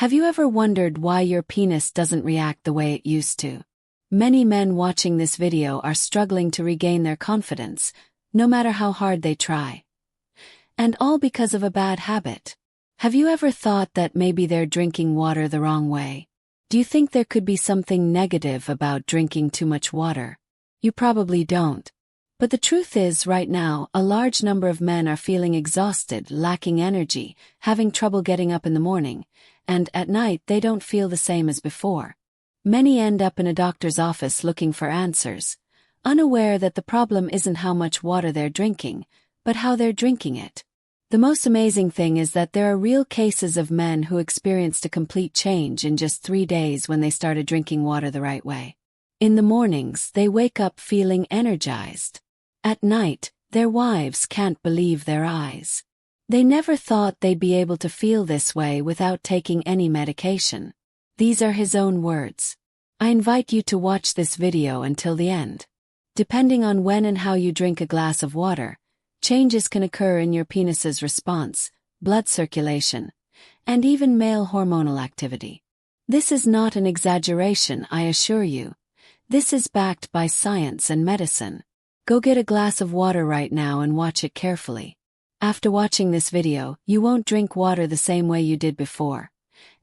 Have you ever wondered why your penis doesn't react the way it used to? Many men watching this video are struggling to regain their confidence, no matter how hard they try. And all because of a bad habit. Have you ever thought that maybe they're drinking water the wrong way? Do you think there could be something negative about drinking too much water? You probably don't. But the truth is, right now, a large number of men are feeling exhausted, lacking energy, having trouble getting up in the morning, and at night they don't feel the same as before. Many end up in a doctor's office looking for answers, unaware that the problem isn't how much water they're drinking, but how they're drinking it. The most amazing thing is that there are real cases of men who experienced a complete change in just 3 days when they started drinking water the right way. In the mornings, they wake up feeling energized. At night, their wives can't believe their eyes. They never thought they'd be able to feel this way without taking any medication. These are his own words. I invite you to watch this video until the end. Depending on when and how you drink a glass of water, changes can occur in your penis's response, blood circulation, and even male hormonal activity. This is not an exaggeration, I assure you. This is backed by science and medicine. Go get a glass of water right now and watch it carefully. After watching this video, you won't drink water the same way you did before.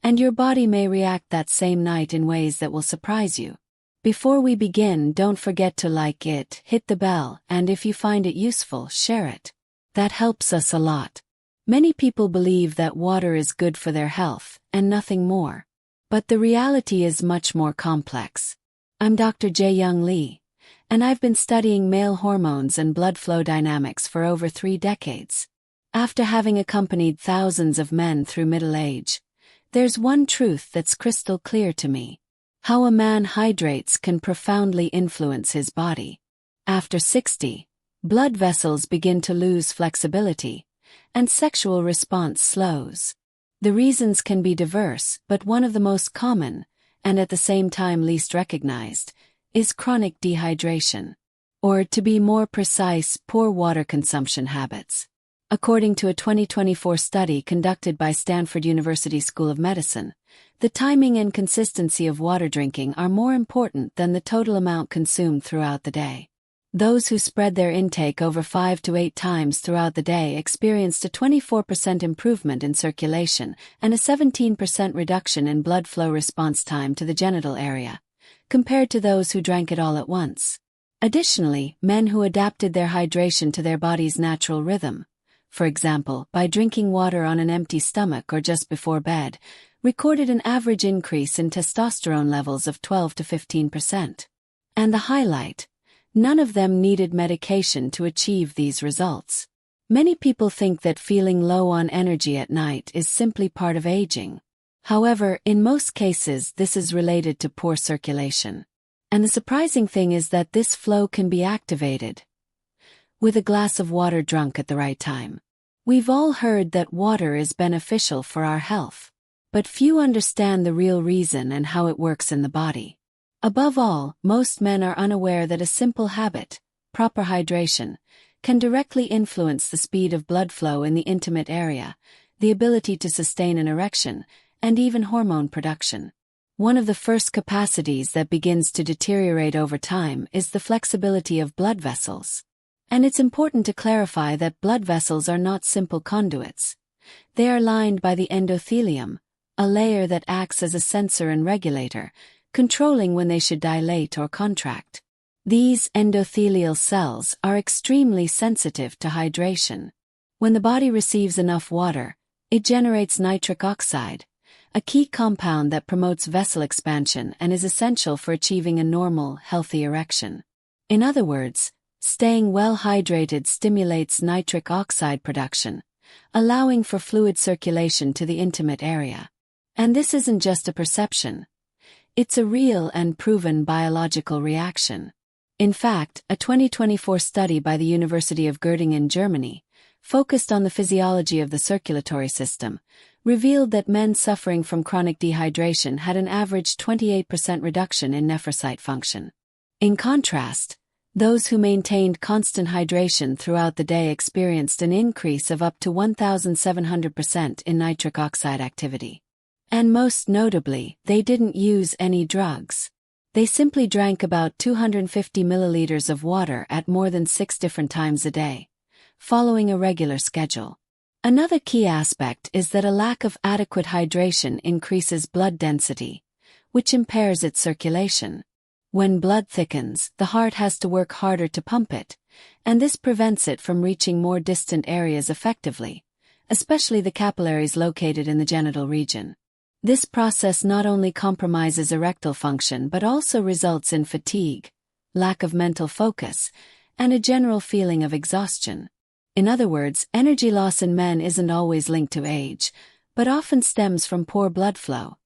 And your body may react that same night in ways that will surprise you. Before we begin, don't forget to like it, hit the bell, and if you find it useful, share it. That helps us a lot. Many people believe that water is good for their health, and nothing more. But the reality is much more complex. I'm Dr. Jae-Young Lee, and I've been studying male hormones and blood flow dynamics for over 3 decades. After having accompanied thousands of men through middle age, there's one truth that's crystal clear to me. How a man hydrates can profoundly influence his body. After 60, blood vessels begin to lose flexibility, and sexual response slows. The reasons can be diverse, but one of the most common, and at the same time least recognized, is chronic dehydration. Or, to be more precise, poor water consumption habits. According to a 2024 study conducted by Stanford University School of Medicine, the timing and consistency of water drinking are more important than the total amount consumed throughout the day. Those who spread their intake over 5 to 8 times throughout the day experienced a 24% improvement in circulation and a 17% reduction in blood flow response time to the genital area, compared to those who drank it all at once. Additionally, men who adapted their hydration to their body's natural rhythm, for example, by drinking water on an empty stomach or just before bed, recorded an average increase in testosterone levels of 12 to 15%. And the highlight: none of them needed medication to achieve these results. Many people think that feeling low on energy at night is simply part of aging. However, in most cases this is related to poor circulation. And the surprising thing is that this flow can be activated with a glass of water drunk at the right time. We've all heard that water is beneficial for our health, but few understand the real reason and how it works in the body. Above all, most men are unaware that a simple habit, proper hydration, can directly influence the speed of blood flow in the intimate area, the ability to sustain an erection, and even hormone production. One of the first capacities that begins to deteriorate over time is the flexibility of blood vessels. And it's important to clarify that blood vessels are not simple conduits. They are lined by the endothelium, a layer that acts as a sensor and regulator, controlling when they should dilate or contract. These endothelial cells are extremely sensitive to hydration. When the body receives enough water, it generates nitric oxide, a key compound that promotes vessel expansion and is essential for achieving a normal, healthy erection. In other words, staying well hydrated stimulates nitric oxide production, allowing for fluid circulation to the intimate area. And this isn't just a perception. It's a real and proven biological reaction. In fact, a 2024 study by the University of Göttingen, Germany, focused on the physiology of the circulatory system, revealed that men suffering from chronic dehydration had an average 28% reduction in nephrocyte function. In contrast, those who maintained constant hydration throughout the day experienced an increase of up to 1,700% in nitric oxide activity. And most notably, they didn't use any drugs. They simply drank about 250 milliliters of water at more than 6 different times a day, following a regular schedule. Another key aspect is that a lack of adequate hydration increases blood density, which impairs its circulation. When blood thickens, the heart has to work harder to pump it, and this prevents it from reaching more distant areas effectively, especially the capillaries located in the genital region. This process not only compromises erectile function but also results in fatigue, lack of mental focus, and a general feeling of exhaustion. In other words, energy loss in men isn't always linked to age, but often stems from poor blood flow.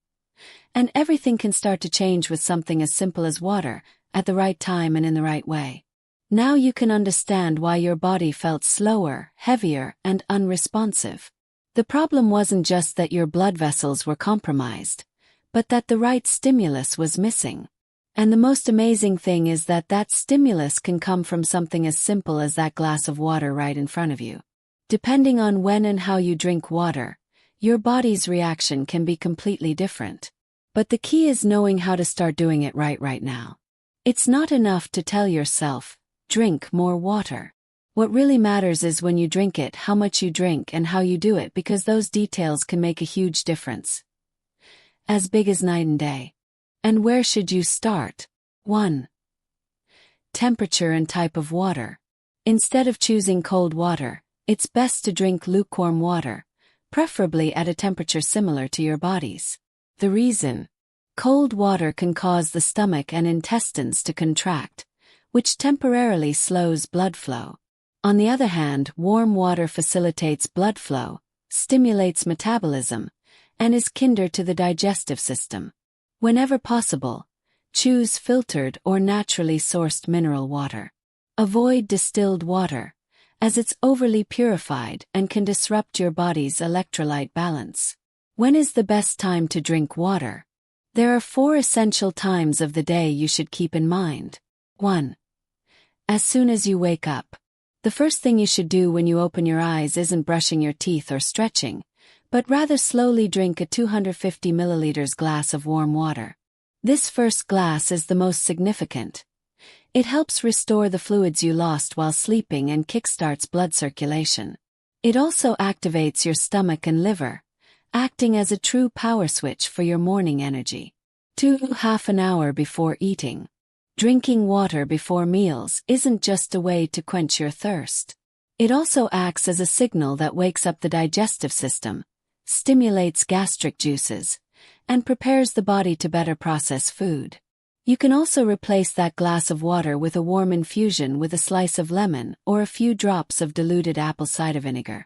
And everything can start to change with something as simple as water, at the right time and in the right way. Now you can understand why your body felt slower, heavier, and unresponsive. The problem wasn't just that your blood vessels were compromised, but that the right stimulus was missing. And the most amazing thing is that that stimulus can come from something as simple as that glass of water right in front of you. Depending on when and how you drink water, your body's reaction can be completely different. But the key is knowing how to start doing it right now. It's not enough to tell yourself, drink more water. What really matters is when you drink it, how much you drink and how you do it, because those details can make a huge difference. As big as night and day. And where should you start? 1. Temperature and type of water. Instead of choosing cold water, it's best to drink lukewarm water, preferably at a temperature similar to your body's. The reason? Cold water can cause the stomach and intestines to contract, which temporarily slows blood flow. On the other hand, warm water facilitates blood flow, stimulates metabolism, and is kinder to the digestive system. Whenever possible, choose filtered or naturally sourced mineral water. Avoid distilled water, as it's overly purified and can disrupt your body's electrolyte balance. When is the best time to drink water? There are 4 essential times of the day you should keep in mind. 1. As soon as you wake up. The first thing you should do when you open your eyes isn't brushing your teeth or stretching, but rather slowly drink a 250 milliliters glass of warm water. This first glass is the most significant. It helps restore the fluids you lost while sleeping and kickstarts blood circulation. It also activates your stomach and liver, acting as a true power switch for your morning energy. 2. Half an hour before eating. Drinking water before meals isn't just a way to quench your thirst. It also acts as a signal that wakes up the digestive system, stimulates gastric juices, and prepares the body to better process food. You can also replace that glass of water with a warm infusion with a slice of lemon or a few drops of diluted apple cider vinegar.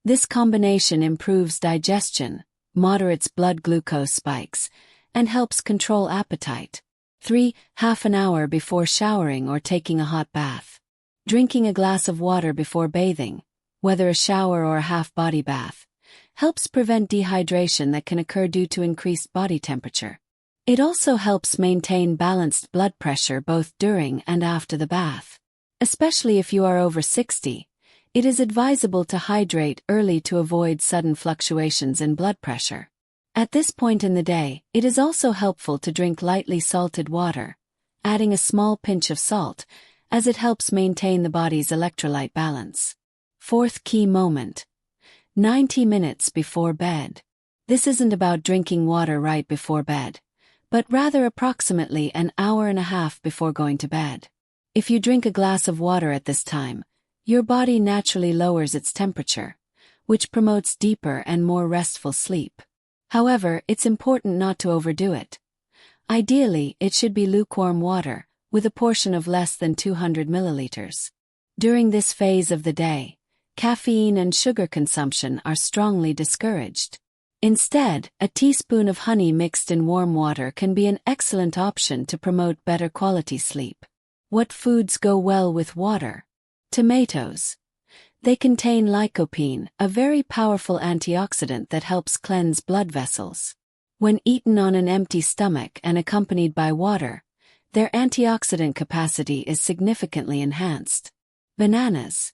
This combination improves digestion, moderates blood glucose spikes, and helps control appetite. 3. Half an hour before showering or taking a hot bath. Drinking a glass of water before bathing, whether a shower or a half-body bath, helps prevent dehydration that can occur due to increased body temperature. It also helps maintain balanced blood pressure both during and after the bath. Especially if you are over 60, it is advisable to hydrate early to avoid sudden fluctuations in blood pressure. At this point in the day, it is also helpful to drink lightly salted water, adding a small pinch of salt, as it helps maintain the body's electrolyte balance. 4th key moment. 90 minutes before bed. This isn't about drinking water right before bed, but rather approximately an hour and a half before going to bed. If you drink a glass of water at this time, your body naturally lowers its temperature, which promotes deeper and more restful sleep. However, it's important not to overdo it. Ideally, it should be lukewarm water, with a portion of less than 200 milliliters. During this phase of the day, caffeine and sugar consumption are strongly discouraged. Instead, a teaspoon of honey mixed in warm water can be an excellent option to promote better quality sleep. What foods go well with water? Tomatoes. They contain lycopene, a very powerful antioxidant that helps cleanse blood vessels. When eaten on an empty stomach and accompanied by water, their antioxidant capacity is significantly enhanced. Bananas.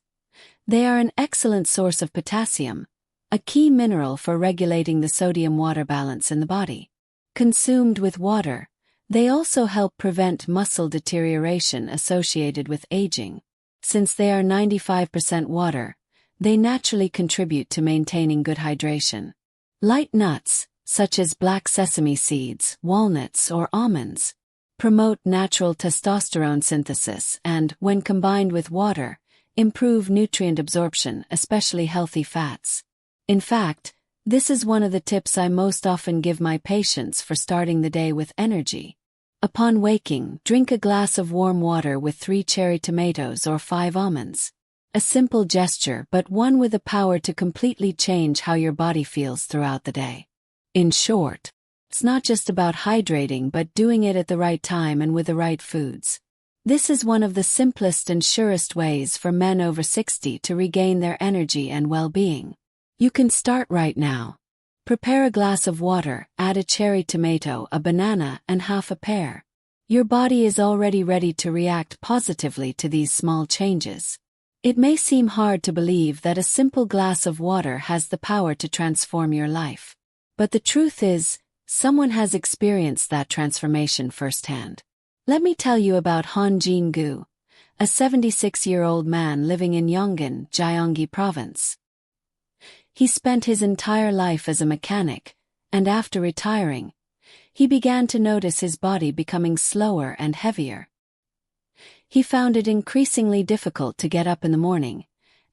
They are an excellent source of potassium, a key mineral for regulating the sodium-water balance in the body. Consumed with water, they also help prevent muscle deterioration associated with aging. Since they are 95% water, they naturally contribute to maintaining good hydration. Light nuts, such as black sesame seeds, walnuts, or almonds, promote natural testosterone synthesis and, when combined with water, improve nutrient absorption, especially healthy fats. In fact, this is one of the tips I most often give my patients for starting the day with energy. Upon waking, drink a glass of warm water with 3 cherry tomatoes or 5 almonds. A simple gesture, but one with the power to completely change how your body feels throughout the day. In short, it's not just about hydrating but doing it at the right time and with the right foods. This is one of the simplest and surest ways for men over 60 to regain their energy and well-being. You can start right now. Prepare a glass of water, add a cherry tomato, a banana, and half a pear. Your body is already ready to react positively to these small changes. It may seem hard to believe that a simple glass of water has the power to transform your life. But the truth is, someone has experienced that transformation firsthand. Let me tell you about Han Jin-gu, a 76-year-old man living in Yongin, Gyeonggi Province. He spent his entire life as a mechanic, and after retiring, he began to notice his body becoming slower and heavier. He found it increasingly difficult to get up in the morning,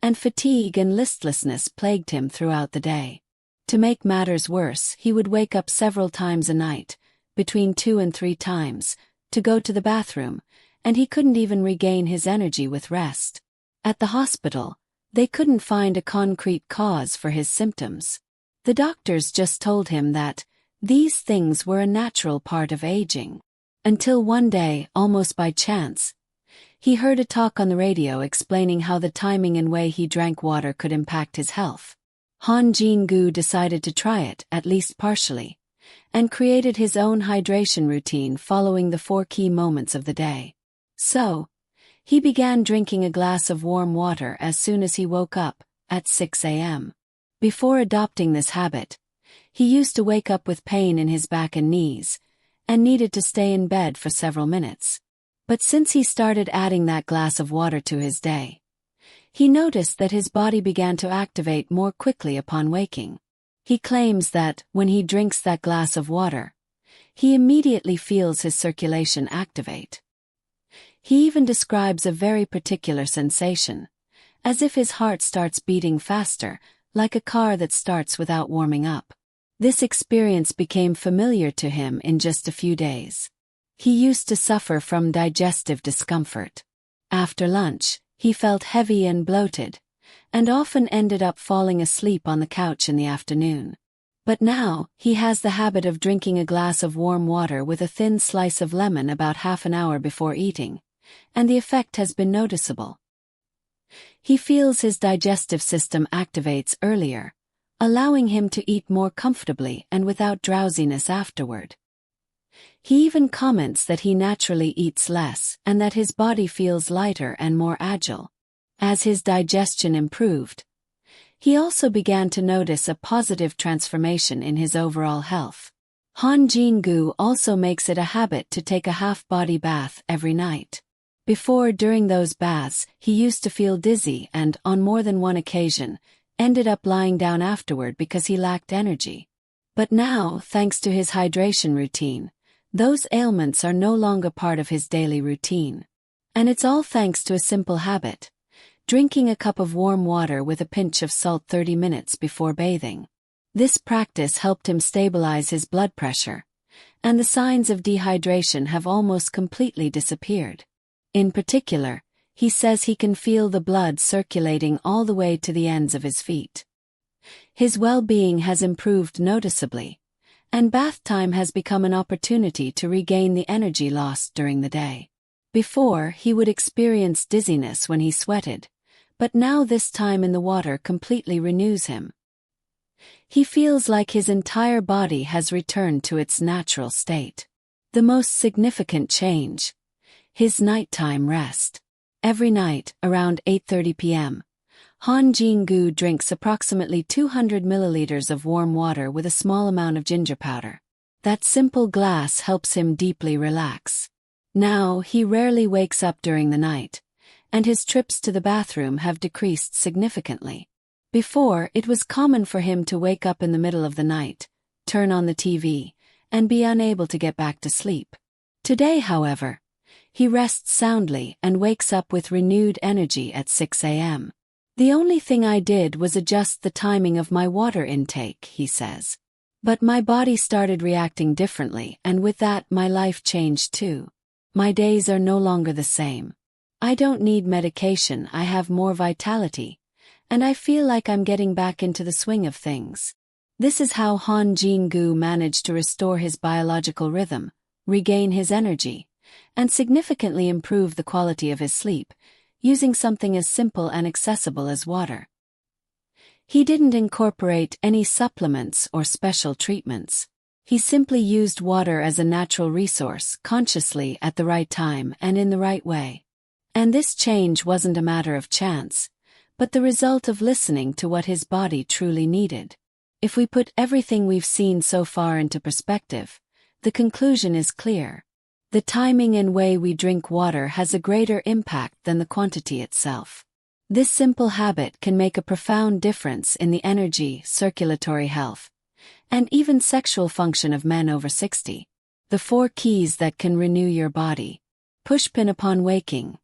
and fatigue and listlessness plagued him throughout the day. To make matters worse, he would wake up several times a night, between 2 and 3 times, to go to the bathroom, and he couldn't even regain his energy with rest. At the hospital, they couldn't find a concrete cause for his symptoms. The doctors just told him that these things were a natural part of aging. Until one day, almost by chance, he heard a talk on the radio explaining how the timing and way he drank water could impact his health. Han Jin-gu decided to try it, at least partially, and created his own hydration routine following the 4 key moments of the day. So, he began drinking a glass of warm water as soon as he woke up, at 6 a.m. Before adopting this habit, he used to wake up with pain in his back and knees, and needed to stay in bed for several minutes. But since he started adding that glass of water to his day, he noticed that his body began to activate more quickly upon waking. He claims that, when he drinks that glass of water, he immediately feels his circulation activate. He even describes a very particular sensation, as if his heart starts beating faster, like a car that starts without warming up. This experience became familiar to him in just a few days. He used to suffer from digestive discomfort. After lunch, he felt heavy and bloated, and often ended up falling asleep on the couch in the afternoon. But now, he has the habit of drinking a glass of warm water with a thin slice of lemon about half an hour before eating, and the effect has been noticeable. He feels his digestive system activates earlier, allowing him to eat more comfortably and without drowsiness afterward. He even comments that he naturally eats less and that his body feels lighter and more agile. As his digestion improved, he also began to notice a positive transformation in his overall health. Han Jin-gu also makes it a habit to take a half-body bath every night. During those baths, he used to feel dizzy and, on more than one occasion, ended up lying down afterward because he lacked energy. But now, thanks to his hydration routine, those ailments are no longer part of his daily routine. And it's all thanks to a simple habit: drinking a cup of warm water with a pinch of salt 30 minutes before bathing. This practice helped him stabilize his blood pressure, and the signs of dehydration have almost completely disappeared. In particular, he says he can feel the blood circulating all the way to the ends of his feet. His well-being has improved noticeably, and bath time has become an opportunity to regain the energy lost during the day. Before, he would experience dizziness when he sweated, but now this time in the water completely renews him. He feels like his entire body has returned to its natural state. The most significant change: his nighttime rest. Every night, around 8:30 p.m., Han Jin-gu drinks approximately 200 milliliters of warm water with a small amount of ginger powder. That simple glass helps him deeply relax. Now, he rarely wakes up during the night, and his trips to the bathroom have decreased significantly. Before, it was common for him to wake up in the middle of the night, turn on the TV, and be unable to get back to sleep. Today, however, he rests soundly and wakes up with renewed energy at 6 a.m. The only thing I did was adjust the timing of my water intake, he says. But my body started reacting differently, and with that, my life changed too. My days are no longer the same. I don't need medication, I have more vitality, and I feel like I'm getting back into the swing of things. This is how Han Jin-gu managed to restore his biological rhythm, regain his energy, and significantly improve the quality of his sleep, using something as simple and accessible as water. He didn't incorporate any supplements or special treatments. He simply used water as a natural resource, consciously at the right time and in the right way. And this change wasn't a matter of chance, but the result of listening to what his body truly needed. If we put everything we've seen so far into perspective, the conclusion is clear. The timing and way we drink water has a greater impact than the quantity itself. This simple habit can make a profound difference in the energy, circulatory health, and even sexual function of men over 60. The 4 keys that can renew your body. Pushpin upon waking.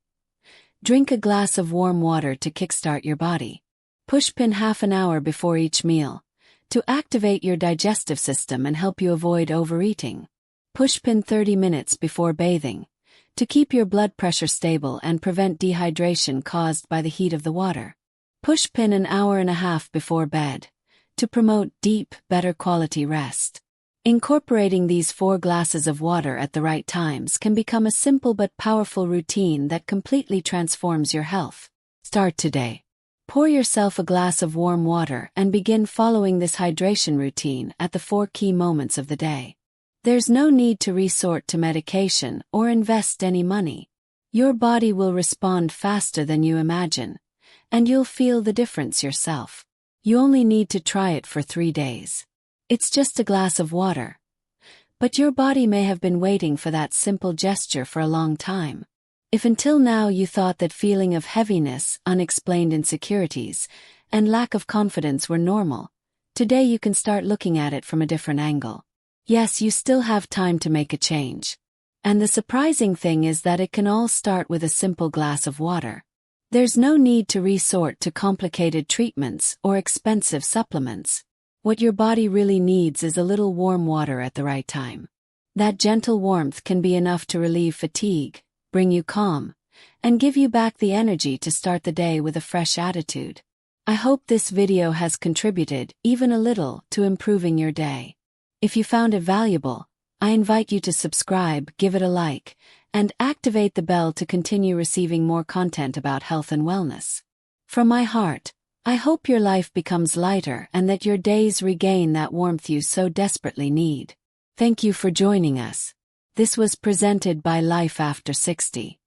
Drink a glass of warm water to kickstart your body. Pushpin half an hour before each meal, to activate your digestive system and help you avoid overeating. Pushpin 30 minutes before bathing, to keep your blood pressure stable and prevent dehydration caused by the heat of the water. Pushpin an hour and a half before bed, to promote deep, better quality rest. Incorporating these 4 glasses of water at the right times can become a simple but powerful routine that completely transforms your health. Start today. Pour yourself a glass of warm water and begin following this hydration routine at the 4 key moments of the day. There's no need to resort to medication or invest any money. Your body will respond faster than you imagine, and you'll feel the difference yourself. You only need to try it for 3 days. It's just a glass of water. But your body may have been waiting for that simple gesture for a long time. If until now you thought that feeling of heaviness, unexplained insecurities, and lack of confidence were normal, today you can start looking at it from a different angle. Yes, you still have time to make a change. And the surprising thing is that it can all start with a simple glass of water. There's no need to resort to complicated treatments or expensive supplements. What your body really needs is a little warm water at the right time. That gentle warmth can be enough to relieve fatigue, bring you calm, and give you back the energy to start the day with a fresh attitude. I hope this video has contributed, even a little, to improving your day. If you found it valuable, I invite you to subscribe, give it a like, and activate the bell to continue receiving more content about health and wellness. From my heart, I hope your life becomes lighter and that your days regain that warmth you so desperately need. Thank you for joining us. This was presented by Life After 60.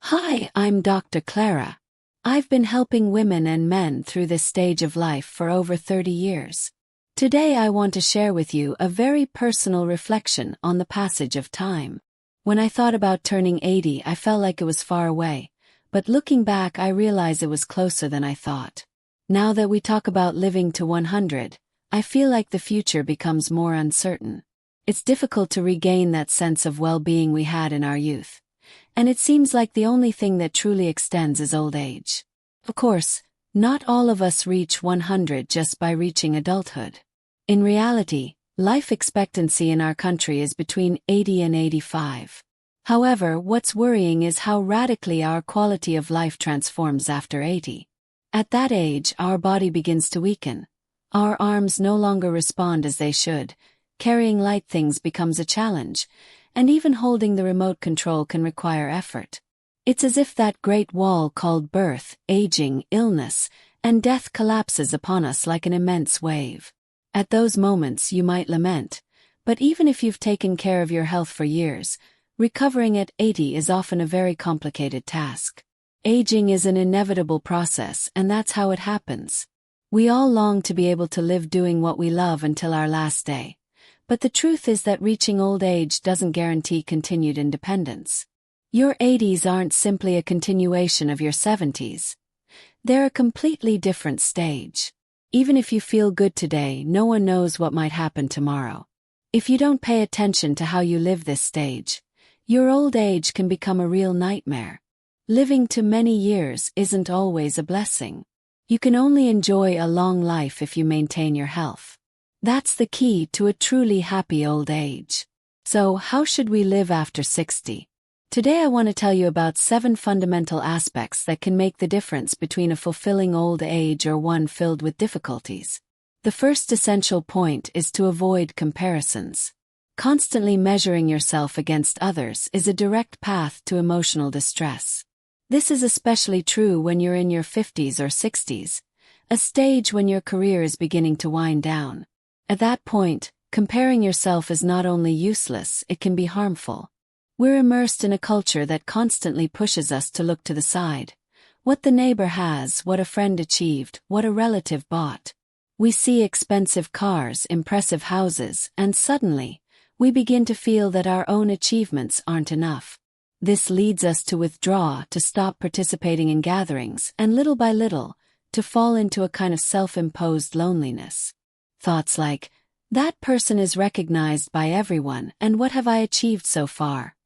Hi, I'm Dr. Clara. I've been helping women and men through this stage of life for over 30 years. Today I want to share with you a very personal reflection on the passage of time. When I thought about turning 80, I felt like it was far away, but looking back I realize it was closer than I thought. Now that we talk about living to 100, I feel like the future becomes more uncertain. It's difficult to regain that sense of well-being we had in our youth, and it seems like the only thing that truly extends is old age. Of course, not all of us reach 100 just by reaching adulthood. In reality, life expectancy in our country is between 80 and 85. However, what's worrying is how radically our quality of life transforms after 80. At that age, our body begins to weaken. Our arms no longer respond as they should, carrying light things becomes a challenge, and even holding the remote control can require effort. It's as if that great wall called birth, aging, illness, and death collapses upon us like an immense wave. At those moments you might lament, but even if you've taken care of your health for years, recovering at 80 is often a very complicated task. Aging is an inevitable process, and that's how it happens. We all long to be able to live doing what we love until our last day. But the truth is that reaching old age doesn't guarantee continued independence. Your 80s aren't simply a continuation of your 70s. They're a completely different stage. Even if you feel good today, no one knows what might happen tomorrow. If you don't pay attention to how you live this stage, your old age can become a real nightmare. Living to many years isn't always a blessing. You can only enjoy a long life if you maintain your health. That's the key to a truly happy old age. So, how should we live after 60? Today I want to tell you about 7 fundamental aspects that can make the difference between a fulfilling old age or one filled with difficulties. The first essential point is to avoid comparisons. Constantly measuring yourself against others is a direct path to emotional distress. This is especially true when you're in your 50s or 60s, a stage when your career is beginning to wind down. At that point, comparing yourself is not only useless, it can be harmful. We're immersed in a culture that constantly pushes us to look to the side. What the neighbor has, what a friend achieved, what a relative bought. We see expensive cars, impressive houses, and suddenly, we begin to feel that our own achievements aren't enough. This leads us to withdraw, to stop participating in gatherings, and little by little, to fall into a kind of self-imposed loneliness. Thoughts like, that person is recognized by everyone, and what have I achieved so far?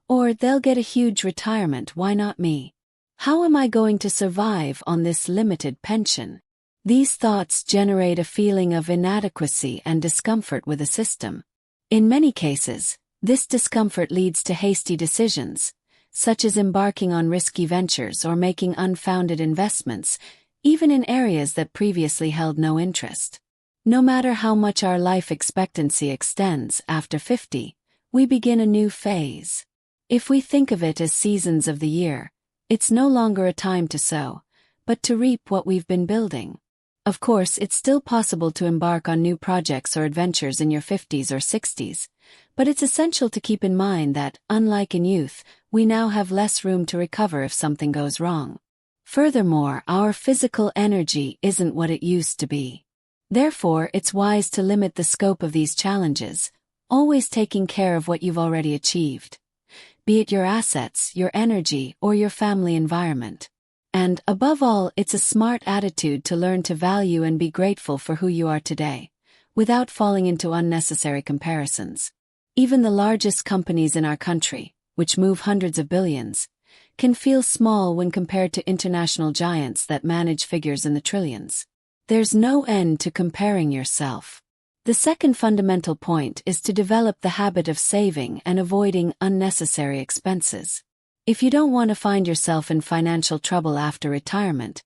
Or, they'll get a huge retirement, why not me? How am I going to survive on this limited pension? These thoughts generate a feeling of inadequacy and discomfort with the system. In many cases, this discomfort leads to hasty decisions, such as embarking on risky ventures or making unfounded investments, even in areas that previously held no interest. No matter how much our life expectancy extends after 50, we begin a new phase. If we think of it as seasons of the year, it's no longer a time to sow, but to reap what we've been building. Of course, it's still possible to embark on new projects or adventures in your 50s or 60s, but it's essential to keep in mind that, unlike in youth, we now have less room to recover if something goes wrong. Furthermore, our physical energy isn't what it used to be. Therefore, it's wise to limit the scope of these challenges, always taking care of what you've already achieved, be it your assets, your energy, or your family environment. And, above all, it's a smart attitude to learn to value and be grateful for who you are today, without falling into unnecessary comparisons. Even the largest companies in our country, which move hundreds of billions, can feel small when compared to international giants that manage figures in the trillions. There's no end to comparing yourself. The second fundamental point is to develop the habit of saving and avoiding unnecessary expenses. If you don't want to find yourself in financial trouble after retirement,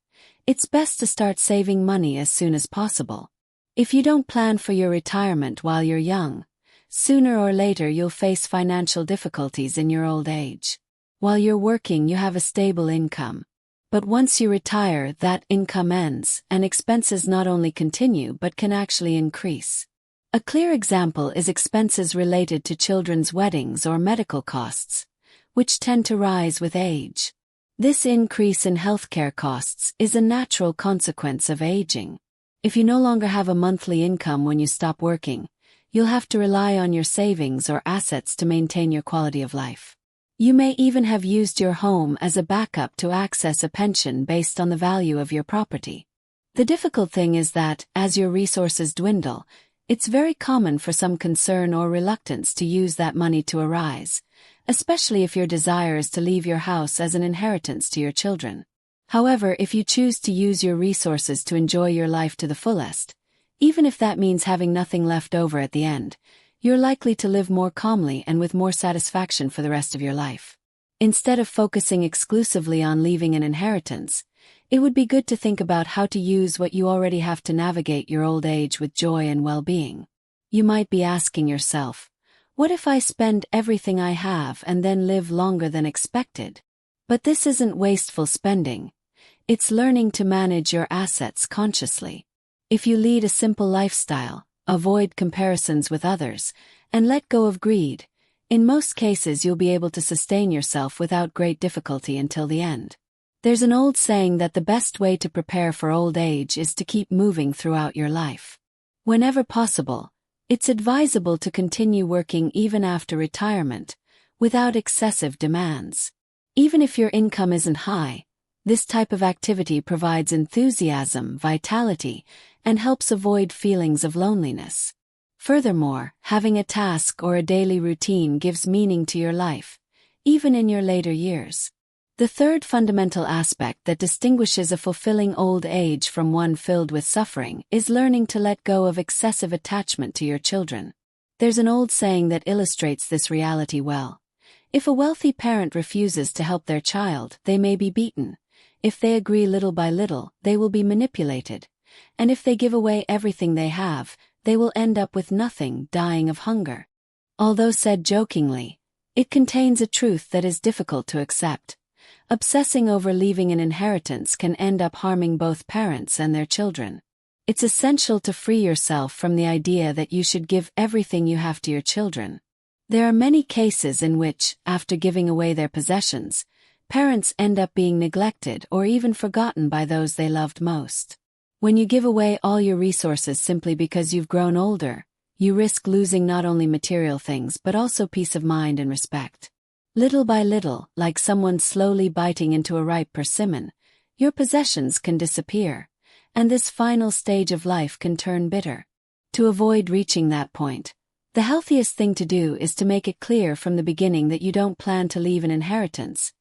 it's best to start saving money as soon as possible. If you don't plan for your retirement while you're young, sooner or later you'll face financial difficulties in your old age. While you're working, you have a stable income. But once you retire, that income ends, and expenses not only continue but can actually increase. A clear example is expenses related to children's weddings or medical costs, which tend to rise with age. This increase in healthcare costs is a natural consequence of aging. If you no longer have a monthly income when you stop working, you'll have to rely on your savings or assets to maintain your quality of life. You may even have used your home as a backup to access a pension based on the value of your property. The difficult thing is that, as your resources dwindle, it's very common for some concern or reluctance to use that money to arise, especially if your desire is to leave your house as an inheritance to your children. However, if you choose to use your resources to enjoy your life to the fullest, even if that means having nothing left over at the end, you're likely to live more calmly and with more satisfaction for the rest of your life. Instead of focusing exclusively on leaving an inheritance, it would be good to think about how to use what you already have to navigate your old age with joy and well-being. You might be asking yourself, what if I spend everything I have and then live longer than expected? But this isn't wasteful spending. It's learning to manage your assets consciously. If you lead a simple lifestyle, avoid comparisons with others, and let go of greed, in most cases you'll be able to sustain yourself without great difficulty until the end. There's an old saying that the best way to prepare for old age is to keep moving throughout your life. Whenever possible, it's advisable to continue working even after retirement, without excessive demands. Even if your income isn't high, this type of activity provides enthusiasm, vitality, and helps avoid feelings of loneliness. Furthermore, having a task or a daily routine gives meaning to your life, even in your later years. The third fundamental aspect that distinguishes a fulfilling old age from one filled with suffering is learning to let go of excessive attachment to your children. There's an old saying that illustrates this reality well. If a wealthy parent refuses to help their child, they may be beaten. If they agree little by little, they will be manipulated. And if they give away everything they have, they will end up with nothing, dying of hunger. Although said jokingly, it contains a truth that is difficult to accept. Obsessing over leaving an inheritance can end up harming both parents and their children. It's essential to free yourself from the idea that you should give everything you have to your children. There are many cases in which, after giving away their possessions, parents end up being neglected or even forgotten by those they loved most. When you give away all your resources simply because you've grown older, you risk losing not only material things but also peace of mind and respect. Little by little, like someone slowly biting into a ripe persimmon, your possessions can disappear, and this final stage of life can turn bitter. To avoid reaching that point, the healthiest thing to do is to make it clear from the beginning that you don't plan to leave an inheritance,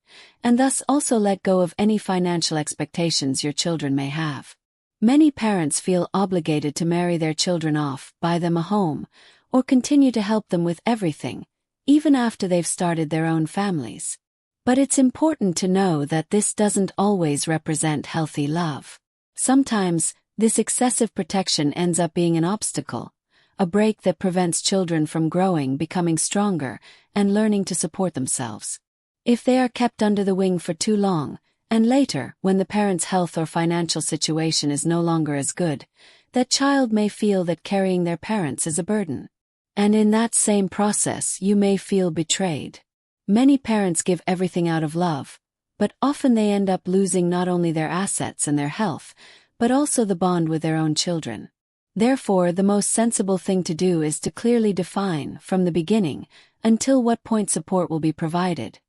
and thus also let go of any financial expectations your children may have. Many parents feel obligated to marry their children off, buy them a home, or continue to help them with everything, even after they've started their own families. But it's important to know that this doesn't always represent healthy love. Sometimes, this excessive protection ends up being an obstacle, a break that prevents children from growing, becoming stronger, and learning to support themselves. If they are kept under the wing for too long, and later, when the parent's health or financial situation is no longer as good, that child may feel that carrying their parents is a burden. And in that same process, you may feel betrayed. Many parents give everything out of love, but often they end up losing not only their assets and their health, but also the bond with their own children. Therefore, the most sensible thing to do is to clearly define, from the beginning, until what point support will be provided.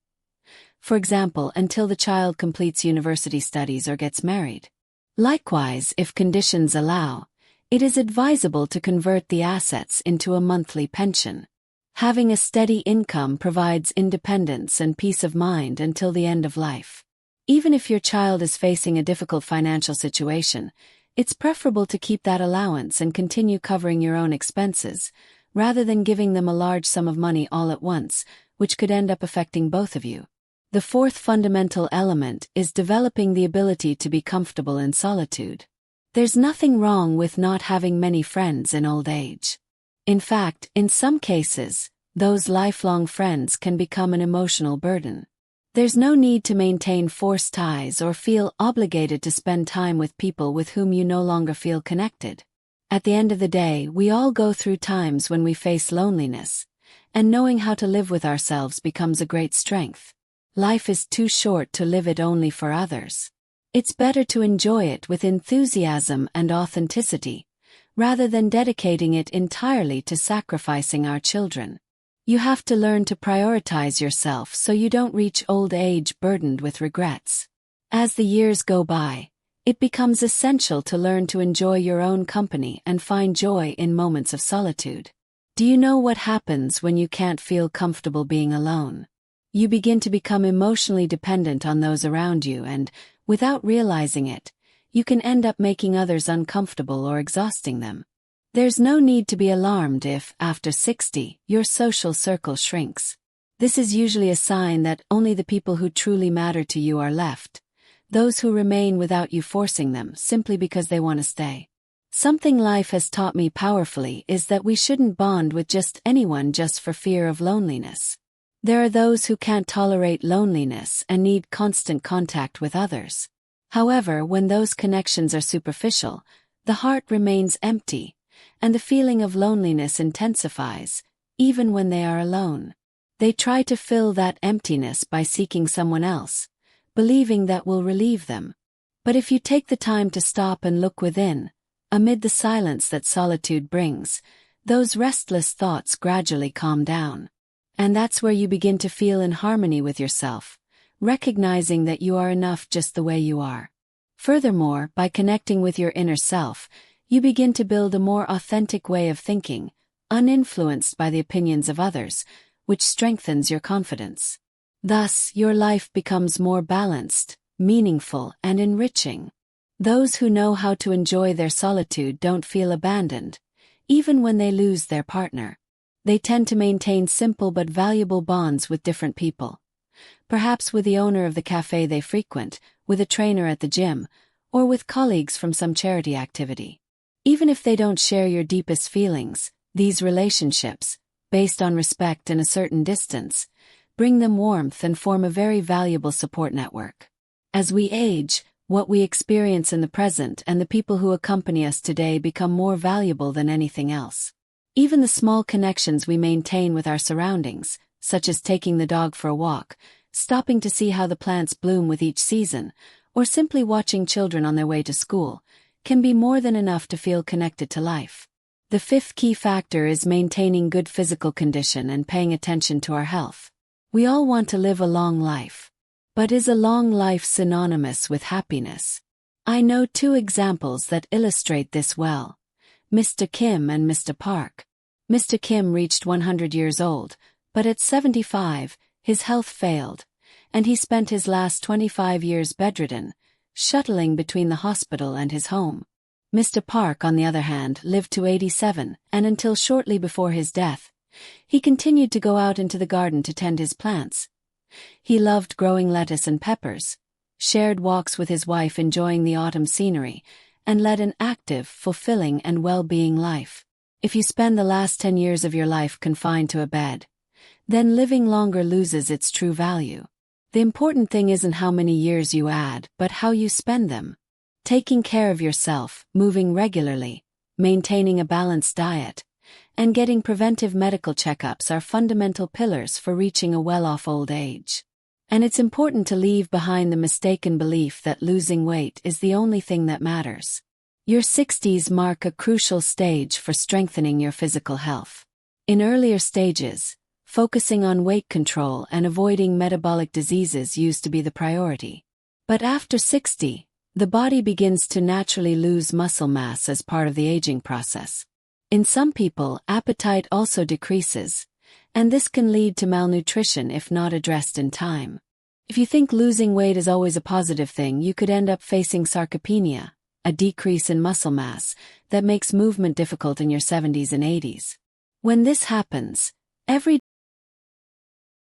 For example, until the child completes university studies or gets married. Likewise, if conditions allow, it is advisable to convert the assets into a monthly pension. Having a steady income provides independence and peace of mind until the end of life. Even if your child is facing a difficult financial situation, it's preferable to keep that allowance and continue covering your own expenses, rather than giving them a large sum of money all at once, which could end up affecting both of you. The fourth fundamental element is developing the ability to be comfortable in solitude. There's nothing wrong with not having many friends in old age. In fact, in some cases, those lifelong friends can become an emotional burden. There's no need to maintain forced ties or feel obligated to spend time with people with whom you no longer feel connected. At the end of the day, we all go through times when we face loneliness, and knowing how to live with ourselves becomes a great strength. Life is too short to live it only for others. It's better to enjoy it with enthusiasm and authenticity, rather than dedicating it entirely to sacrificing our children. You have to learn to prioritize yourself so you don't reach old age burdened with regrets. As the years go by, it becomes essential to learn to enjoy your own company and find joy in moments of solitude. Do you know what happens when you can't feel comfortable being alone? You begin to become emotionally dependent on those around you and, without realizing it, you can end up making others uncomfortable or exhausting them. There's no need to be alarmed if, after 60, your social circle shrinks. This is usually a sign that only the people who truly matter to you are left, those who remain without you forcing them simply because they want to stay. Something life has taught me powerfully is that we shouldn't bond with just anyone just for fear of loneliness. There are those who can't tolerate loneliness and need constant contact with others. However, when those connections are superficial, the heart remains empty, and the feeling of loneliness intensifies, even when they are alone. They try to fill that emptiness by seeking someone else, believing that will relieve them. But if you take the time to stop and look within, amid the silence that solitude brings, those restless thoughts gradually calm down. And that's where you begin to feel in harmony with yourself, recognizing that you are enough just the way you are. Furthermore, by connecting with your inner self, you begin to build a more authentic way of thinking, uninfluenced by the opinions of others, which strengthens your confidence. Thus, your life becomes more balanced, meaningful, and enriching. Those who know how to enjoy their solitude don't feel abandoned, even when they lose their partner. They tend to maintain simple but valuable bonds with different people. Perhaps with the owner of the cafe they frequent, with a trainer at the gym, or with colleagues from some charity activity. Even if they don't share your deepest feelings, these relationships, based on respect and a certain distance, bring them warmth and form a very valuable support network. As we age, what we experience in the present and the people who accompany us today become more valuable than anything else. Even the small connections we maintain with our surroundings, such as taking the dog for a walk, stopping to see how the plants bloom with each season, or simply watching children on their way to school, can be more than enough to feel connected to life. The fifth key factor is maintaining good physical condition and paying attention to our health. We all want to live a long life. But is a long life synonymous with happiness? I know two examples that illustrate this well. Mr. Kim and Mr. Park. Mr. Kim reached 100 years old, but at 75, his health failed, and he spent his last 25 years bedridden, shuttling between the hospital and his home. Mr. Park, on the other hand, lived to 87, and until shortly before his death, he continued to go out into the garden to tend his plants. He loved growing lettuce and peppers, shared walks with his wife enjoying the autumn scenery, and led an active, fulfilling, and well-being life. If you spend the last 10 years of your life confined to a bed, then living longer loses its true value. The important thing isn't how many years you add, but how you spend them. Taking care of yourself, moving regularly, maintaining a balanced diet, and getting preventive medical checkups are fundamental pillars for reaching a well-off old age. And it's important to leave behind the mistaken belief that losing weight is the only thing that matters. Your 60s mark a crucial stage for strengthening your physical health. In earlier stages, focusing on weight control and avoiding metabolic diseases used to be the priority. But after 60, the body begins to naturally lose muscle mass as part of the aging process. In some people, appetite also decreases, and this can lead to malnutrition if not addressed in time. If you think losing weight is always a positive thing, you could end up facing sarcopenia, a decrease in muscle mass that makes movement difficult in your 70s and 80s. When this happens, every